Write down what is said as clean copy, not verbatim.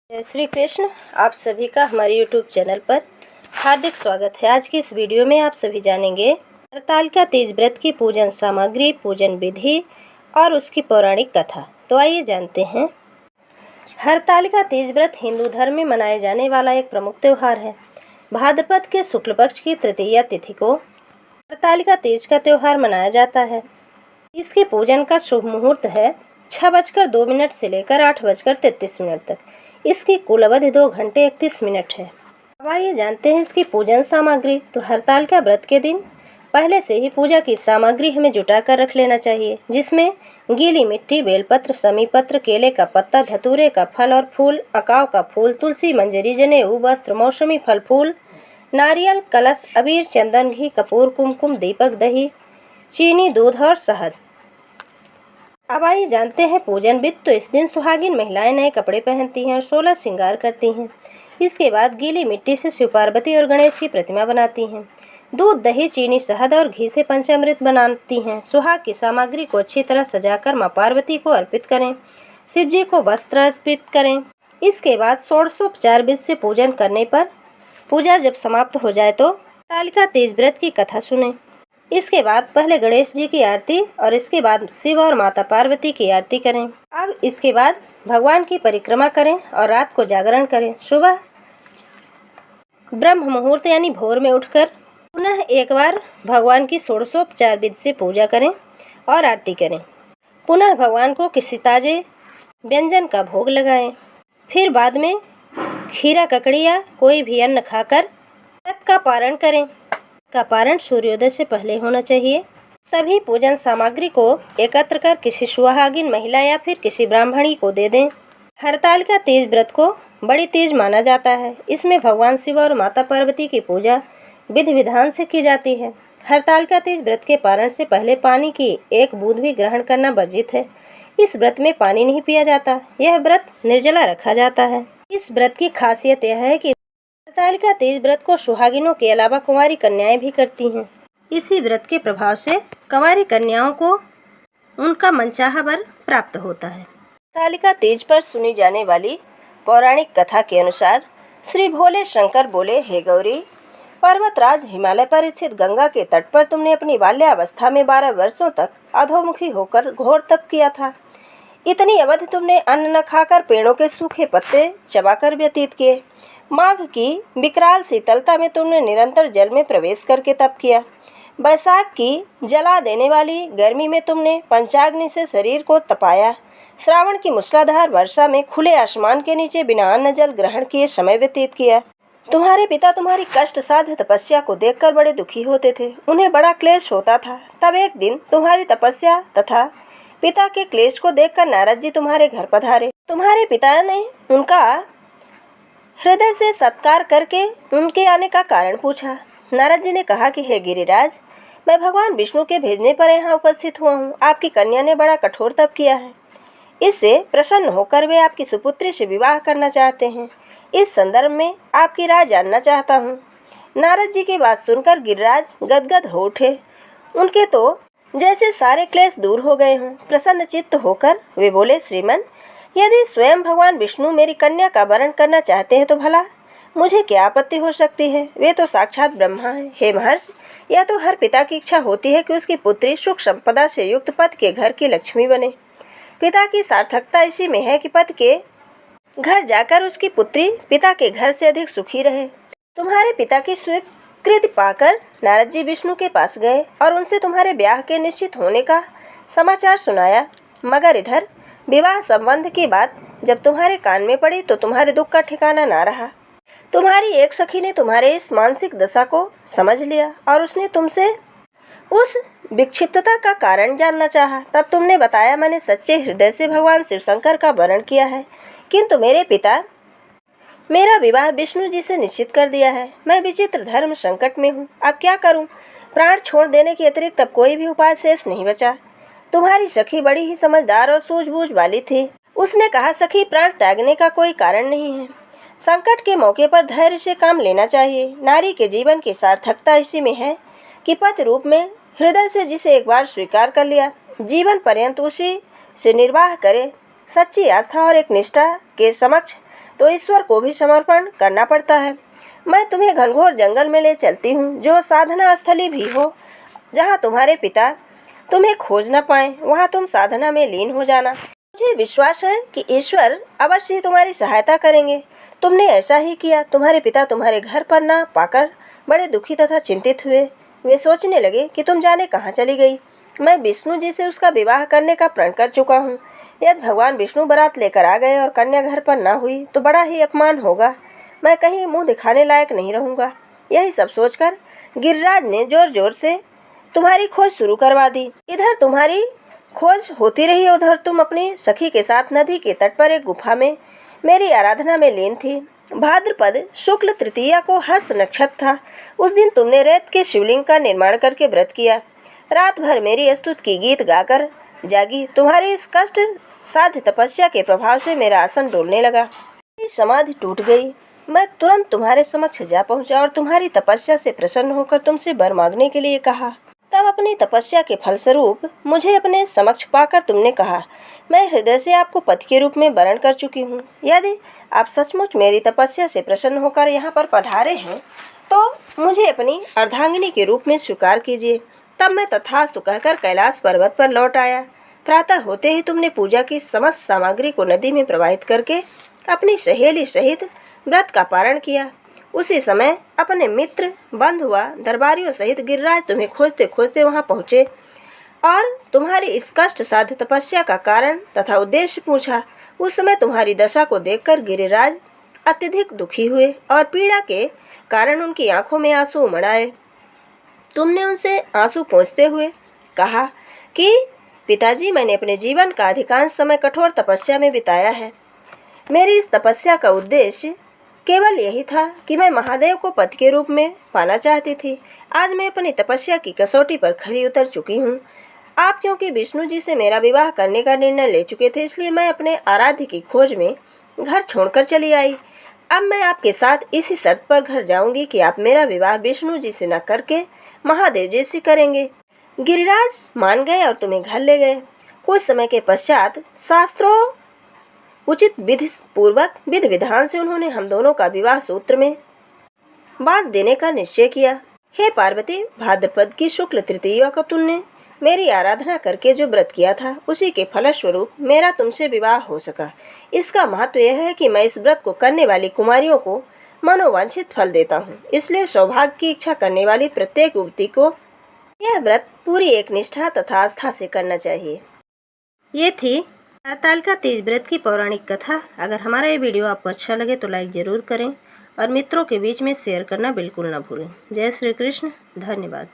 जय श्री कृष्ण। आप सभी का हमारे YouTube चैनल पर हार्दिक स्वागत है। आज की इस वीडियो में आप सभी जानेंगे हरतालिका तीज व्रत की पूजन सामग्री, पूजन विधि और उसकी पौराणिक कथा। तो आइए जानते हैं। हरतालिका तीज व्रत हिंदू धर्म में मनाए जाने वाला एक प्रमुख त्यौहार है। भाद्रपद के शुक्ल पक्ष की तृतीया तिथि को हरतालिका तीज का त्यौहार मनाया जाता है। इसके पूजन का शुभ मुहूर्त है 6:02 से लेकर 8:33 तक। इसकी कुल अवधि 2 घंटे 31 मिनट है। अब आइए जानते हैं इसकी पूजन सामग्री। तो हरतालिका व्रत के दिन पहले से ही पूजा की सामग्री हमें जुटा कर रख लेना चाहिए, जिसमें गीली मिट्टी, बेलपत्र, समीपत्र, केले का पत्ता, धतूरे का फल और फूल, अकाव का फूल, तुलसी, मंजरी, जनेऊ, वस्त्र, मौसमी फल फूल, नारियल, कलश, अबीर, चंदन, घी, कपूर, कुमकुम, दीपक, दही, चीनी, दूध और शहद। अब आइए जानते हैं पूजन विधि। तो इस दिन सुहागिन महिलाएं नए कपड़े पहनती हैं और 16 श्रृंगार करती हैं। इसके बाद गीली मिट्टी से शिव पार्वती और गणेश की प्रतिमा बनाती हैं। दूध, दही, चीनी, शहद और घी से पंचामृत बनाती हैं। सुहाग की सामग्री को अच्छी तरह सजाकर माँ पार्वती को अर्पित करें। शिव जी को वस्त्र अर्पित करें। इसके बाद षोडशोपचार विधि से पूजन करने पर पूजा जब समाप्त हो जाए तो हरतालिका तीज व्रत की कथा सुनें। इसके बाद पहले गणेश जी की आरती और इसके बाद शिव और माता पार्वती की आरती करें। अब इसके बाद भगवान की परिक्रमा करें और रात को जागरण करें। सुबह ब्रह्म मुहूर्त यानी भोर में उठकर पुनः एक बार भगवान की षोडशोपचार विधि से पूजा करें और आरती करें। पुनः भगवान को किसी ताजे व्यंजन का भोग लगाएं। फिर बाद में खीरा, ककड़ी या कोई भी अन्न खाकर व्रत का पारण करें। का पारण सूर्योदय से पहले होना चाहिए। सभी पूजन सामग्री को एकत्र कर किसी सुहागिन महिला या फिर किसी ब्राह्मणी को दे दें। हरतालिका तीज व्रत को बड़ी तीज माना जाता है। इसमें भगवान शिव और माता पार्वती की पूजा विधि विधान से की जाती है। हरतालिका तीज व्रत के पारण से पहले पानी की एक बूंद भी ग्रहण करना वर्जित है। इस व्रत में पानी नहीं पिया जाता। यह व्रत निर्जला रखा जाता है। इस व्रत की खासियत यह है कि हरतालिका तीज व्रत को सुहागिनों के अलावा कुंवारी कन्याएं भी करती हैं। इसी व्रत के प्रभाव से कुंवारी कन्याओं को उनका मनचाहा वर प्राप्त होता है। हरतालिका तीज पर सुनी जाने वाली पौराणिक कथा के अनुसार श्री भोले शंकर बोले, हे गौरी, पर्वतराज हिमालय पर स्थित गंगा के तट पर तुमने अपनी बाल्यावस्था में 12 वर्षों तक अधोमुखी होकर घोर तप किया था। इतनी अवधि तुमने अन्न न खाकर पेड़ों के सूखे पत्ते चबाकर व्यतीत किए। माघ की विकराल शीतलता में तुमने निरंतर जल में प्रवेश करके तप किया। बैसाख की जला देने वाली गर्मी में तुमने पंचाग्नि से शरीर को तपाया। श्रावण की मूसलाधार वर्षा में खुले आसमान के नीचे बिना अन्न जल ग्रहण किए समय व्यतीत किया। तुम्हारे पिता तुम्हारी कष्ट साध्य तपस्या को देखकर बड़े दुखी होते थे। उन्हें बड़ा क्लेश होता था। तब एक दिन तुम्हारी तपस्या तथा पिता के क्लेश को देखकर नारद जी तुम्हारे घर पधारे। तुम्हारे पिता ने उनका हृदय से सत्कार करके उनके आने का कारण पूछा। नारद जी ने कहा कि हे गिरिराज, मैं भगवान विष्णु के भेजने पर यहाँ उपस्थित हुआ हूँ। आपकी कन्या ने बड़ा कठोर तप किया है। इससे प्रसन्न होकर वे आपकी सुपुत्री से विवाह करना चाहते हैं। इस संदर्भ में आपकी राय जानना चाहता हूँ। नारद जी की बात सुनकर गिरिराज गदगद हो उठे। उनके तो जैसे सारे क्लेश दूर हो गए हों। प्रसन्न चित्त होकर वे बोले, श्रीमन, यदि स्वयं भगवान विष्णु मेरी कन्या का वरण करना चाहते हैं तो भला मुझे क्या आपत्ति हो सकती है। वे तो साक्षात ब्रह्मा हैं। हे महर्ष, यह तो हर पिता की इच्छा होती है कि उसकी पुत्री सुख संपदा से युक्त पति के घर की लक्ष्मी बने। पिता की सार्थकता इसी में है कि पति के घर जाकर उसकी पुत्री पिता के घर से अधिक सुखी रहे। तुम्हारे पिता की स्वीकृति पाकर नारद जी विष्णु के पास गए और उनसे तुम्हारे ब्याह के निश्चित होने का समाचार सुनाया। मगर इधर विवाह संबंध की बात जब तुम्हारे कान में पड़ी तो तुम्हारे दुख का ठिकाना ना रहा। तुम्हारी एक सखी ने तुम्हारे इस मानसिक दशा को समझ लिया और उसने तुमसे उस विक्षिप्तता का कारण जानना चाहा। तब तुमने बताया, मैंने सच्चे हृदय से भगवान शिव शंकर का वरण किया है, किंतु मेरे पिता मेरा विवाह विष्णु जी से निश्चित कर दिया है। मैं विचित्र धर्म संकट में हूँ। अब क्या करूँ? प्राण छोड़ देने के अतिरिक्त अब कोई भी उपाय शेष नहीं बचा। तुम्हारी सखी बड़ी ही समझदार और सूझबूझ वाली थी। उसने कहा, सखी, प्राण त्यागने का कोई कारण नहीं है। संकट के मौके पर धैर्य से काम लेना चाहिए। नारी के जीवन की सार्थकता इसी में है कि पति रूप में हृदय से जिसे एक बार स्वीकार कर लिया, जीवन पर्यंत उसी से निर्वाह करे। सच्ची आस्था और एक निष्ठा के समक्ष तो ईश्वर को भी समर्पण करना पड़ता है। मैं तुम्हें घनघोर जंगल में ले चलती हूँ, जो साधना स्थली भी हो, जहाँ तुम्हारे पिता तुम्हें खोज न पाए, वहाँ तुम साधना में लीन हो जाना। मुझे विश्वास है कि ईश्वर अवश्य ही तुम्हारी सहायता करेंगे। तुमने ऐसा ही किया। तुम्हारे पिता तुम्हारे घर पर न पाकर बड़े दुखी तथा चिंतित हुए। वे सोचने लगे कि तुम जाने कहाँ चली गई। मैं विष्णु जी से उसका विवाह करने का प्रण कर चुका हूँ। यदि भगवान विष्णु बारात लेकर आ गए और कन्या घर पर न हुई तो बड़ा ही अपमान होगा। मैं कहीं मुंह दिखाने लायक नहीं रहूँगा। यही सब सोचकर गिरिराज ने जोर जोर से तुम्हारी खोज शुरू करवा दी। इधर तुम्हारी खोज होती रही, उधर तुम अपनी सखी के साथ नदी के तट पर एक गुफा में मेरी आराधना में लीन थी। भाद्रपद शुक्ल तृतीया को हस्त नक्षत्र था। उस दिन तुमने रेत के शिवलिंग का निर्माण करके व्रत किया। रात भर मेरी स्तुति की गीत गाकर जागी। तुम्हारी इस कष्ट साध्य तपस्या के प्रभाव से मेरा आसन डोलने लगा। मेरी समाधि टूट गई। मैं तुरंत तुम्हारे समक्ष जा पहुंचा और तुम्हारी तपस्या से प्रसन्न होकर तुमसे वर मांगने के लिए कहा। तब अपनी तपस्या के फलस्वरूप मुझे अपने समक्ष पाकर तुमने कहा, मैं हृदय से आपको पति के रूप में वरण कर चुकी हूँ। यदि आप सचमुच मेरी तपस्या से प्रसन्न होकर यहाँ पर पधारे हैं तो मुझे अपनी अर्धांगिनी के रूप में स्वीकार कीजिए। तब मैं तथास्तु कहकर कैलाश पर्वत पर लौट आया। प्रातः होते ही तुमने पूजा की समस्त सामग्री को नदी में प्रवाहित करके अपनी सहेली सहित व्रत का पारण किया। उसी समय अपने मित्र, बंधुआ, दरबारियों सहित गिरिराज तुम्हें खोजते खोजते वहां पहुँचे और तुम्हारी इस कष्ट साध्य तपस्या का कारण तथा उद्देश्य पूछा। उस समय तुम्हारी दशा को देखकर गिरिराज अत्यधिक दुखी हुए और पीड़ा के कारण उनकी आंखों में आंसू उमड़ आए। तुमने उनसे आंसू पोंछते हुए कहा कि पिताजी, मैंने अपने जीवन का अधिकांश समय कठोर तपस्या में बिताया है। मेरी इस तपस्या का उद्देश्य केवल यही था कि मैं महादेव को पति के रूप में पाना चाहती थी। आज मैं अपनी तपस्या की कसौटी पर खरी उतर चुकी हूँ। आप क्योंकि विष्णु जी से मेरा विवाह करने का निर्णय ले चुके थे, इसलिए मैं अपने आराध्य की खोज में घर छोड़कर चली आई। अब मैं आपके साथ इसी शर्त पर घर जाऊंगी कि आप मेरा विवाह विष्णु जी से न करके महादेव जी से करेंगे। गिरिराज मान गए और तुम्हें घर ले गए। कुछ समय के पश्चात शास्त्रों उचित विधि पूर्वक विधि विधान से उन्होंने हम दोनों का विवाह सूत्र में बांध देने का निश्चय किया। हे पार्वती, भाद्रपद की शुक्ल तृतीया को तुमने मेरी आराधना करके जो व्रत किया था, उसी के फलस्वरूप मेरा तुमसे विवाह हो सका। इसका महत्व यह है कि मैं इस व्रत को करने वाली कुमारियों को मनोवांछित फल देता हूँ। इसलिए सौभाग्य की इच्छा करने वाली प्रत्येक युवती को यह व्रत पूरी एक निष्ठा तथा आस्था से करना चाहिए। ये थी हरतालिका तीज व्रत की पौराणिक कथा। अगर हमारा ये वीडियो आपको अच्छा लगे तो लाइक ज़रूर करें और मित्रों के बीच में शेयर करना बिल्कुल ना भूलें। जय श्री कृष्ण। धन्यवाद।